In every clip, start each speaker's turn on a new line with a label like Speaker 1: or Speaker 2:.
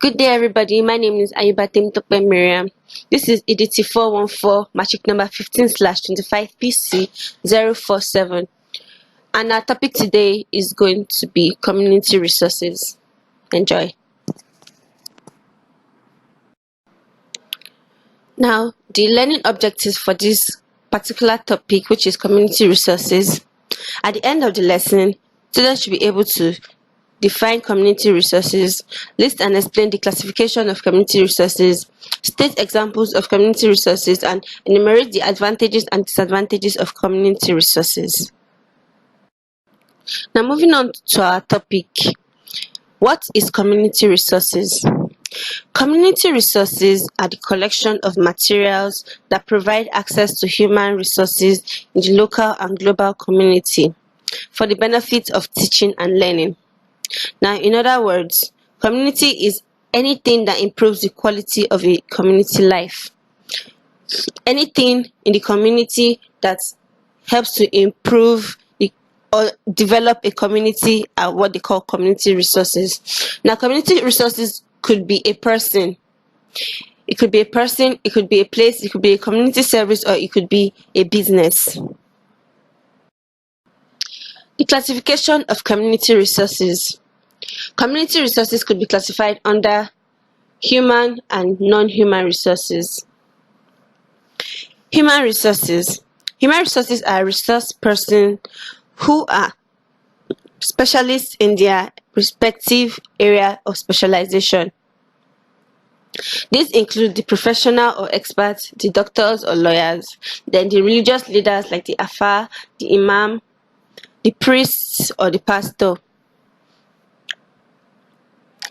Speaker 1: Good day, everybody. My name is Ayuba Temtope Miriam. This is EDT 414, matric number 15/25PC047. And our topic today is going to be community resources. Enjoy. Now, the learning objectives for this particular topic, which is community resources, at the end of the lesson, students should be able to define community resources, list and explain the classification of community resources, state examples of community resources, and enumerate the advantages and disadvantages of community resources. Now, moving on to our topic, what is community resources? Community resources are the collection of materials that provide access to human resources in the local and global community for the benefit of teaching and learning. Now, in other words, community is anything that improves the quality of a community life. Anything in the community that helps to improve or develop a community are what they call community resources. Now, community resources could be a person. It could be a person, it could be a place, it could be a community service, or it could be a business. The classification of community resources. Community resources could be classified under human and non-human resources. Human resources. Human resources are resource persons who are specialists in their respective area of specialization. These include the professional or experts, the doctors or lawyers, then the religious leaders like the Afa, the Imam, the priests or the pastor.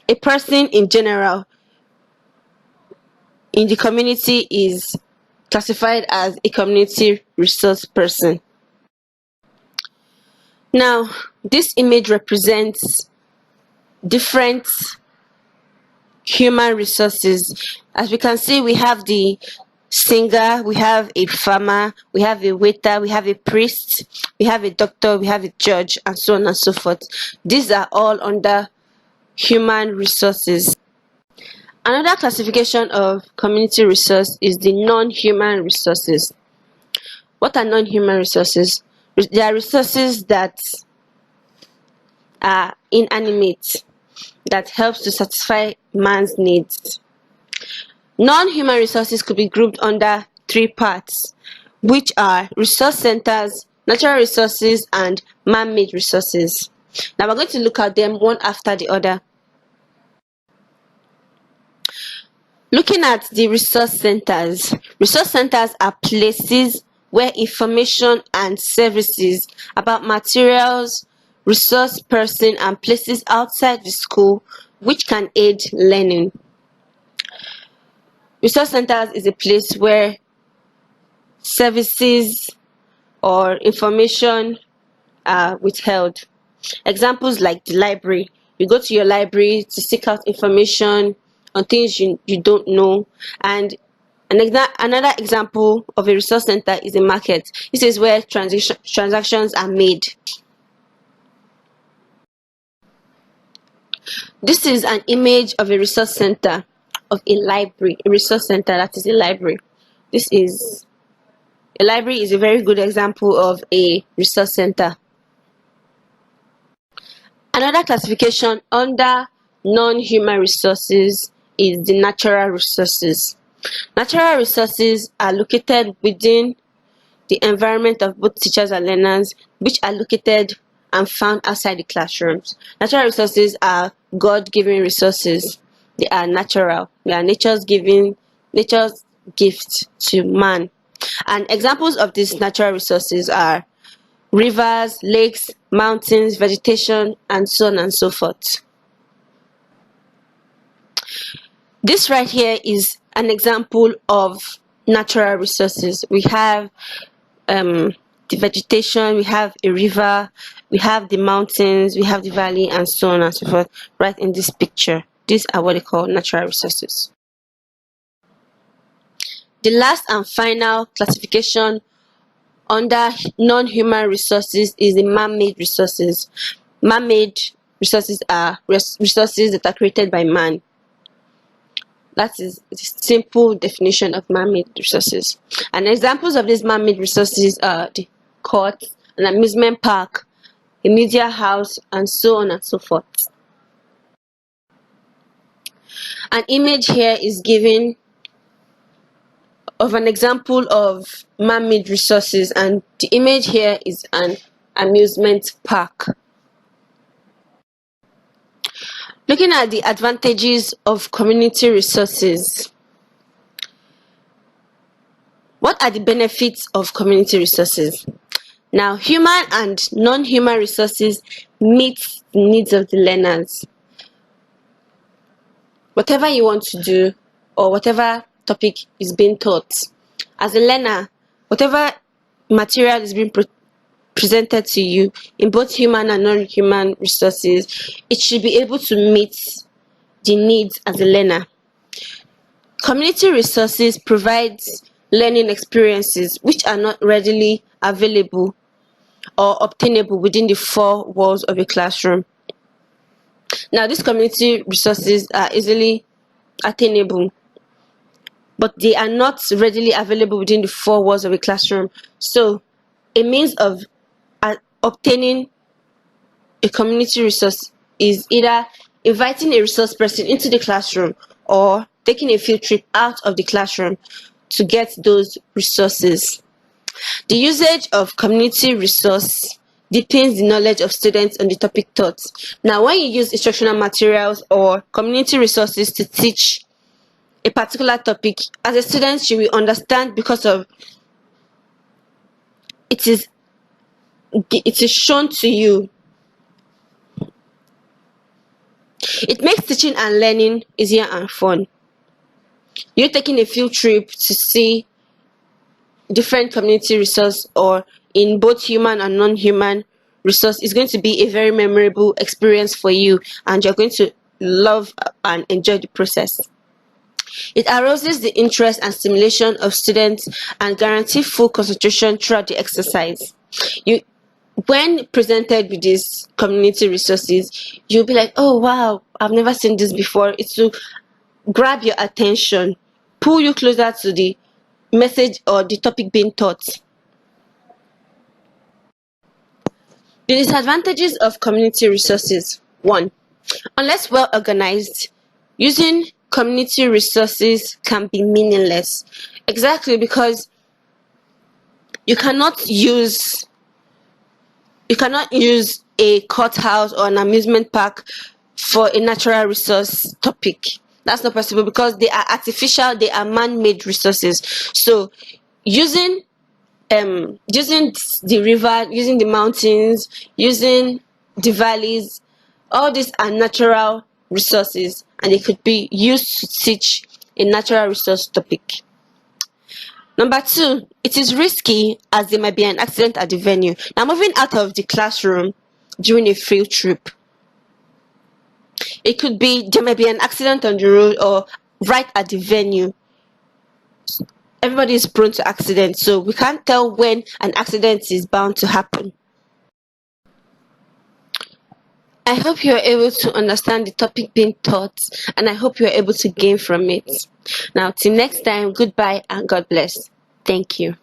Speaker 1: A person in general in the community is classified as a community resource person. Now, this image represents different human resources. As we can see, we have the singer, we have a farmer, we have a waiter, we have a priest, we have a doctor, we have a judge, and so on and so forth. These are all under human resources. Another classification of community resource is the non-human resources. What are non-human resources? They are resources that are inanimate, that helps to satisfy man's needs. Non-human resources could be grouped under three parts, which are resource centers, natural resources, and man-made resources. Now we're going to look at them one after the other. Looking at the resource centers are places where information and services about materials, resource person, and places outside the school which can aid learning. Resource centers is a place where services or information are withheld. Examples like the library. You go to your library to seek out information on things you don't know. And another example of a resource center is a market. This is where transactions are made. This is an image of a resource center, of a library. A resource center, that is a library. A library is a very good example of a resource center. Another classification under non-human resources is the natural resources. Natural resources are located within the environment of both teachers and learners, which are located and found outside the classrooms. Natural resources are God-given resources. They are natural. They are nature's gift to man. And examples of these natural resources are rivers, lakes, mountains, vegetation, and so on and so forth. This right here is an example of natural resources. We have the vegetation, we have a river, we have the mountains, we have the valley, and so on and so forth right in this picture. These are what they call natural resources. The last and final classification under non-human resources is the man-made resources. Man-made resources are resources that are created by man. That is the simple definition of man-made resources. And examples of these man-made resources are the court, an amusement park, a media house, and so on and so forth. An image here is given of an example of man-made resources, and the image here is an amusement park. Looking at the advantages of community resources. What are the benefits of community resources? Now, human and non-human resources meet the needs of the learners. Whatever you want to do or whatever topic is being taught, as a learner, whatever material is being presented to you in both human and non-human resources, it should be able to meet the needs as a learner. Community resources provides learning experiences which are not readily available or obtainable within the four walls of a classroom. Now, these community resources are easily attainable, but they are not readily available within the four walls of a classroom. So, a means of obtaining a community resource is either inviting a resource person into the classroom or taking a field trip out of the classroom to get those resources. The usage of community resource deepens the knowledge of students on the topic taught. Now, when you use instructional materials or community resources to teach a particular topic, as a student, you will understand because of it is shown to you. It makes teaching and learning easier and fun. You're taking a field trip to see different community resource, or in both human and non-human resource, is going to be a very memorable experience for you, and you're going to love and enjoy the process. It arouses the interest and stimulation of students and guarantee full concentration throughout the exercise. When presented with these community resources, you'll be like, oh wow, I've never seen this before. It will grab your attention, pull you closer to the message or the topic being taught. The disadvantages of community resources. 1. Unless well organized, using community resources can be meaningless. Exactly, because you cannot use a courthouse or an amusement park for a natural resource topic. That's not possible because they are artificial, they are man-made resources. So using the river, using the mountains, using the valleys, all these are natural resources and they could be used to teach a natural resource topic. Number 2, it is risky as there might be an accident at the venue. Now, moving out of the classroom during a field trip, there might be an accident on the road or right at the venue. Everybody is prone to accidents, so we can't tell when an accident is bound to happen. I hope you're able to understand the topic being taught, and I hope you're able to gain from it. Now, till next time, goodbye and God bless. Thank you.